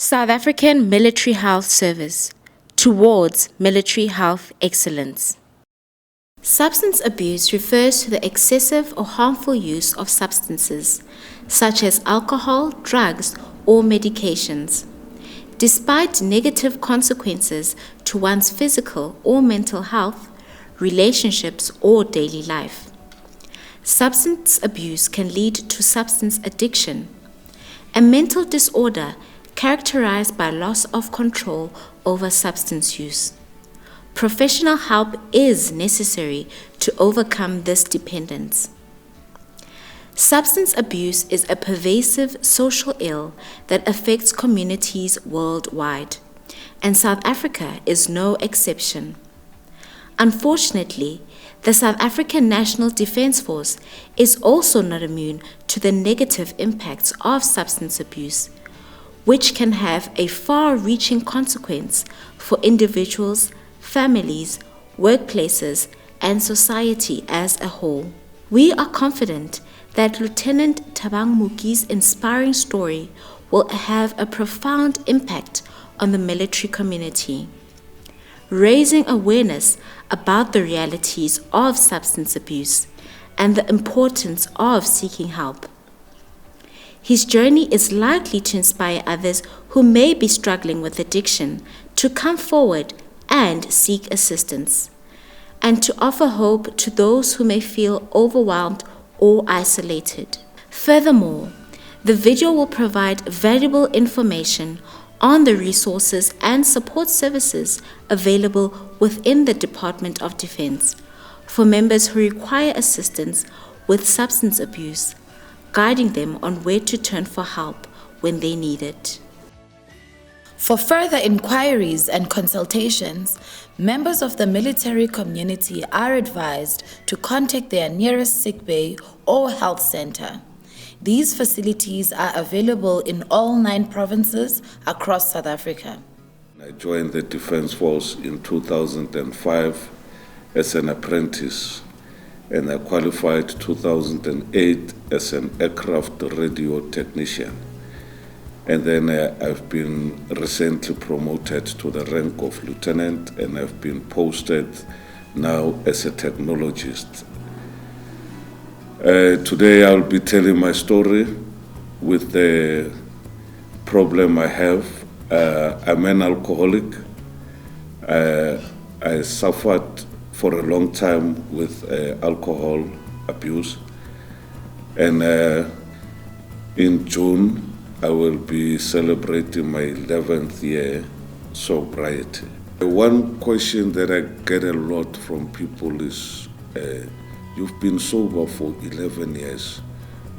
South African Military Health Service towards military health excellence. Substance abuse refers to the excessive or harmful use of substances, such as alcohol, drugs, or medications. Despite negative consequences to one's physical or mental health, relationships, or daily life. Substance abuse can lead to substance addiction, a mental disorder characterized by loss of control over substance use. Professional help is necessary to overcome this dependence. Substance abuse is a pervasive social ill that affects communities worldwide, and South Africa is no exception. Unfortunately, the South African National Defence Force is also not immune to the negative impacts of substance abuse, which can have a far-reaching consequence for individuals, families, workplaces, and society as a whole. We are confident that Lieutenant Tebang Mooki's inspiring story will have a profound impact on the military community, raising awareness about the realities of substance abuse and the importance of seeking help. His journey is likely to inspire others who may be struggling with addiction to come forward and seek assistance, and to offer hope to those who may feel overwhelmed or isolated. Furthermore, the video will provide valuable information on the resources and support services available within the Department of Defense for members who require assistance with substance abuse, guiding them on where to turn for help when they need it. For further inquiries and consultations, members of the military community are advised to contact their nearest sickbay or health center. These facilities are available in all 9 provinces across South Africa. I joined the Defence Force in 2005 as an apprentice, and I qualified 2008 as an aircraft radio technician. And then I've been recently promoted to the rank of lieutenant, and I've been posted now as a technologist. Today I'll be telling my story with the problem I have. I'm an alcoholic. I suffered for a long time with alcohol abuse, and in June I will be celebrating my 11th year sobriety. One question that I get a lot from people is, you've been sober for 11 years.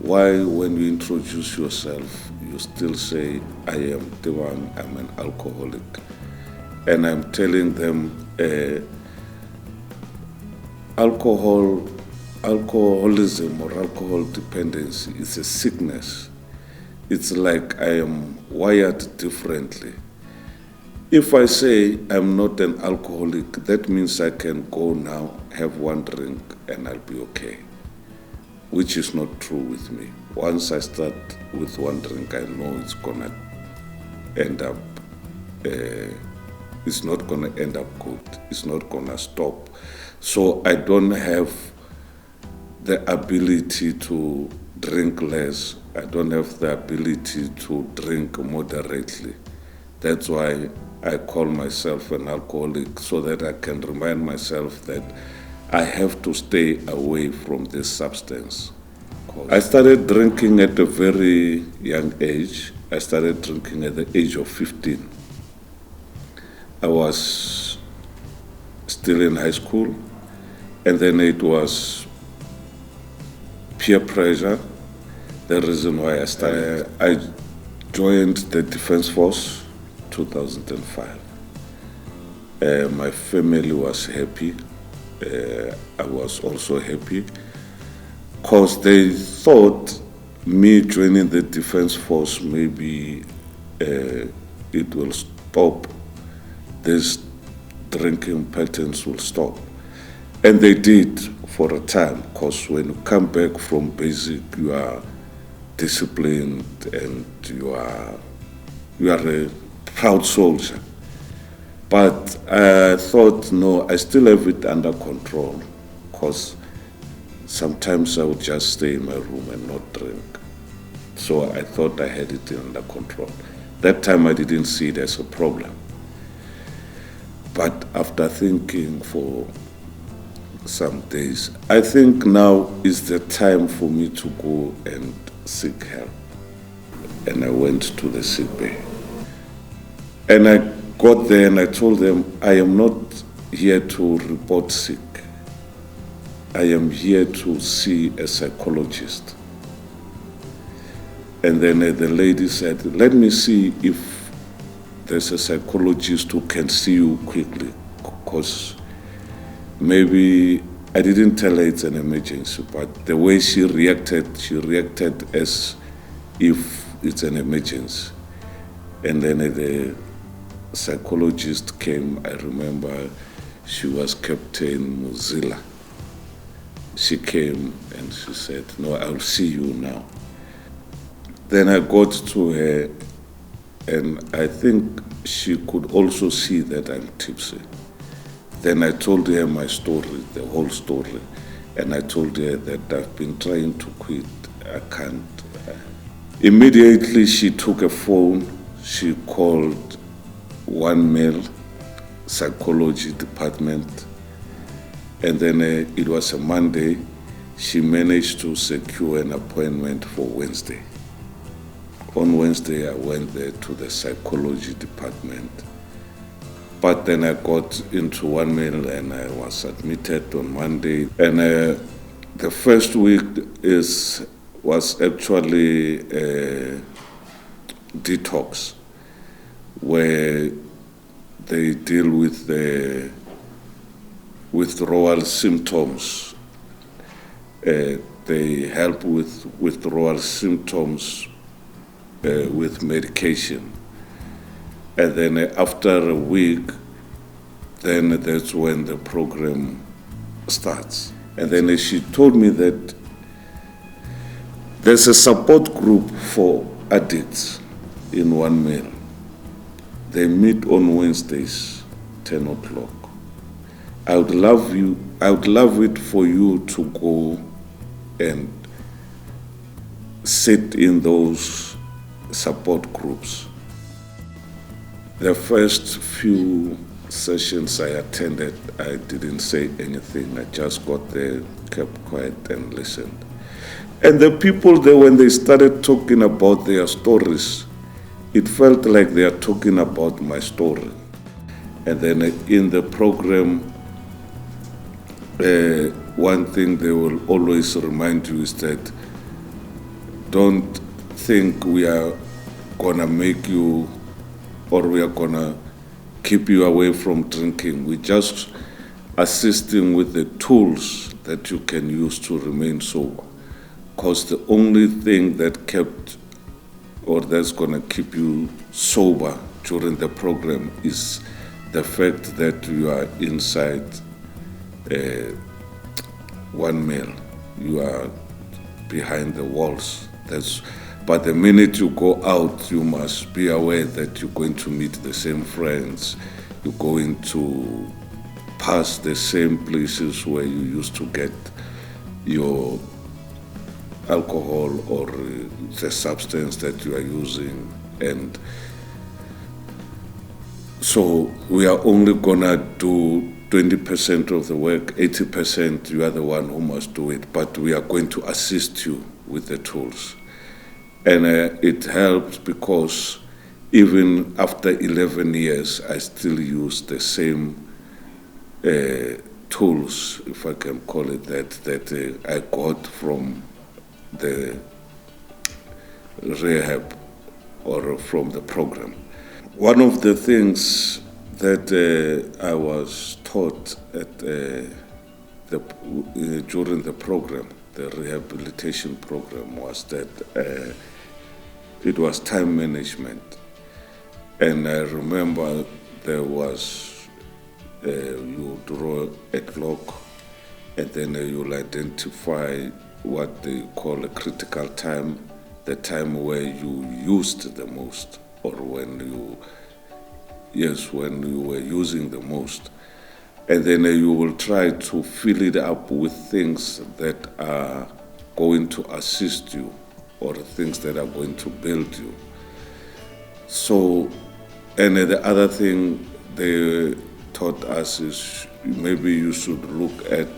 Why, when you introduce yourself, you still say, I am Tebang, I'm an alcoholic? And I'm telling them, alcoholism or alcohol dependency is a sickness. It's like I am wired differently. If I say I'm not an alcoholic, that means I can go now, have one drink, and I'll be okay, which is not true with me. Once I start with one drink, I know it's gonna end up, it's not gonna end up good. It's not gonna stop. So I don't have the ability to drink less. I don't have the ability to drink moderately. That's why I call myself an alcoholic, so that I can remind myself that I have to stay away from this substance. I started drinking at a very young age. I started drinking at the age of 15. I was still in high school, and then it was peer pressure. The reason why I started, I joined the Defence Force 2005. My family was happy. I was also happy because they thought me joining the Defence Force, maybe it will stop, this drinking patterns will stop. And they did for a time, because when you come back from basic, you are disciplined and you are you are a proud soldier. But I thought, no, I still have it under control, because sometimes I would just stay in my room and not drink. So I thought I had it under control. That time I didn't see it as a problem. But after thinking for some days, I think now is the time for me to go and seek help. And I went to the sick bay. And I got there and I told them, I am not here to report sick. I am here to see a psychologist. And then the lady said, let me see if there's a psychologist who can see you quickly, because maybe, I didn't tell her it's an emergency, but the way she reacted as if it's an emergency. And then the psychologist came. I remember she was Captain Muzila. She came and she said, no, I'll see you now. Then I got to her, and I think she could also see that I'm tipsy. Then I told her my story, the whole story, and I told her that I've been trying to quit, I can't. Immediately she took a phone, she called one male psychology department, and then it was a Monday. She managed to secure an appointment for Wednesday. On Wednesday, I went there to the psychology department. But then I got into one male and I was admitted on Monday. And the first week was actually a detox, where they deal with the withdrawal symptoms. They help with withdrawal symptoms with medication. And then after a week, then that's when the program starts. And then she told me that there's a support group for addicts in one male. They meet on Wednesdays, 10 o'clock. I would love it for you to go and sit in those support groups. The first few sessions I attended, I didn't say anything. I just got there, kept quiet and listened. And the people there, when they started talking about their stories, it felt like they are talking about my story. And then in the program, one thing they will always remind you is that don't think we are gonna make you, or we are gonna keep you away from drinking. We're just assisting with the tools that you can use to remain sober. Because the only thing that that's gonna keep you sober during the program is the fact that you are inside one male. You are behind the walls. But the minute you go out, you must be aware that you're going to meet the same friends. You're going to pass the same places where you used to get your alcohol or the substance that you are using. And so we are only gonna do 20% of the work, 80% you are the one who must do it, but we are going to assist you with the tools. And it helped because even after 11 years, I still use the same tools, if I can call it that I got from the rehab or from the program. One of the things that I was taught during the program, the rehabilitation program, was that it was time management. And I remember there was, you draw a clock and then you'll identify what they call a critical time, the time where you used the most or when you were using the most. And then you will try to fill it up with things that are going to assist you or things that are going to build you. So, and the other thing they taught us is maybe you should look at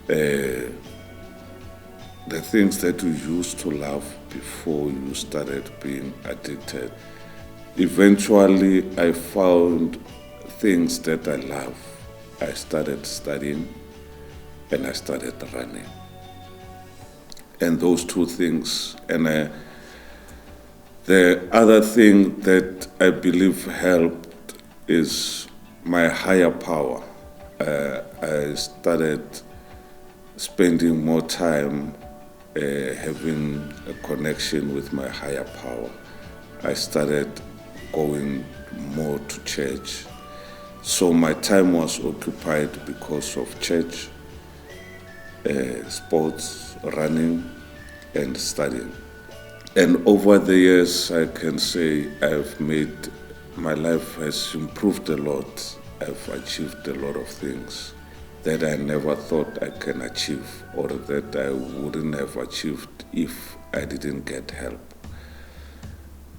the things that you used to love before you started being addicted. Eventually, I found things that I love. I started studying and I started running. And those two things. And the other thing that I believe helped is my higher power. I started spending more time having a connection with my higher power. I started going more to church. So my time was occupied because of church, sports, running, and studying. And over the years, I can say my life has improved a lot. I've achieved a lot of things that I never thought I can achieve or that I wouldn't have achieved if I didn't get help.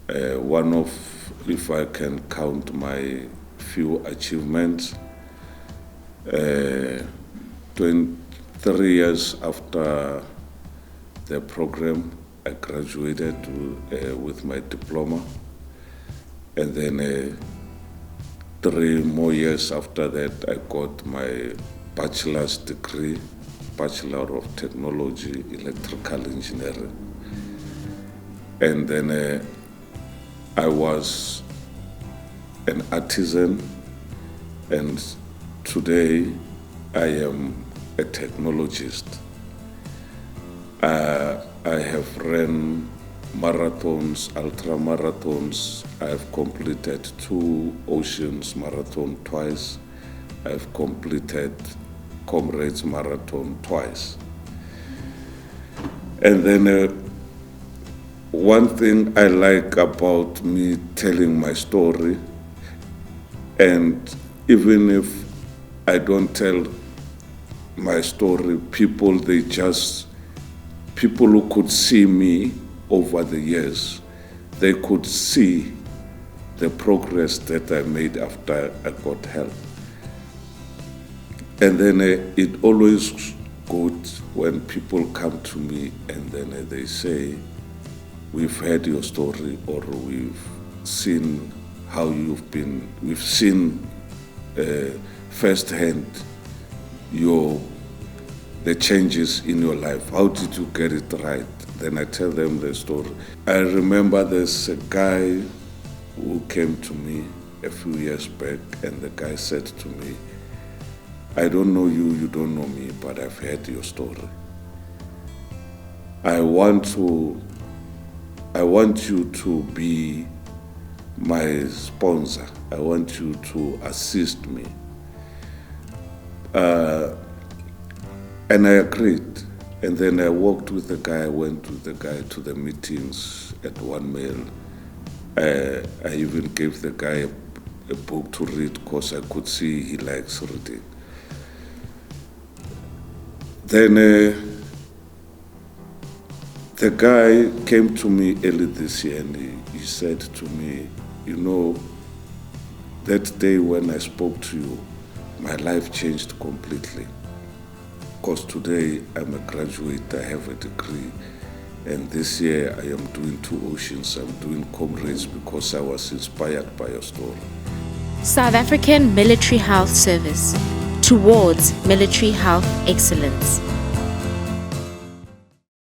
If I can count my few achievements, 23 years after the program, I graduated with my diploma, and then 3 more years after that, I got my bachelor's degree, Bachelor of Technology, Electrical Engineering. And then I was an artisan, and today I am a technologist. I have ran marathons, ultra marathons. I've completed 2 Oceans Marathon twice. I've completed Comrades Marathon twice. And then one thing I like about me telling my story, and even if I don't tell my story, people who could see me over the years, they could see the progress that I made after I got help. And then it always good when people come to me and then they say, we've heard your story, or we've seen how we've seen firsthand the changes in your life. How did you get it right? Then I tell them the story. I remember there's a guy who came to me a few years back, and the guy said to me, I don't know you, you don't know me, but I've heard your story. I want you to be my sponsor. I want you to assist me. And I agreed. And then I walked with the guy, I went with the guy to the meetings at 1 Mile. I even gave the guy a book to read because I could see he likes reading. Then the guy came to me early this year and he said to me, you know, that day when I spoke to you, my life changed completely. Because today I'm a graduate, I have a degree, and this year I am doing 2 Oceans, I'm doing Comrades because I was inspired by your story. South African Military Health Service, towards military health excellence.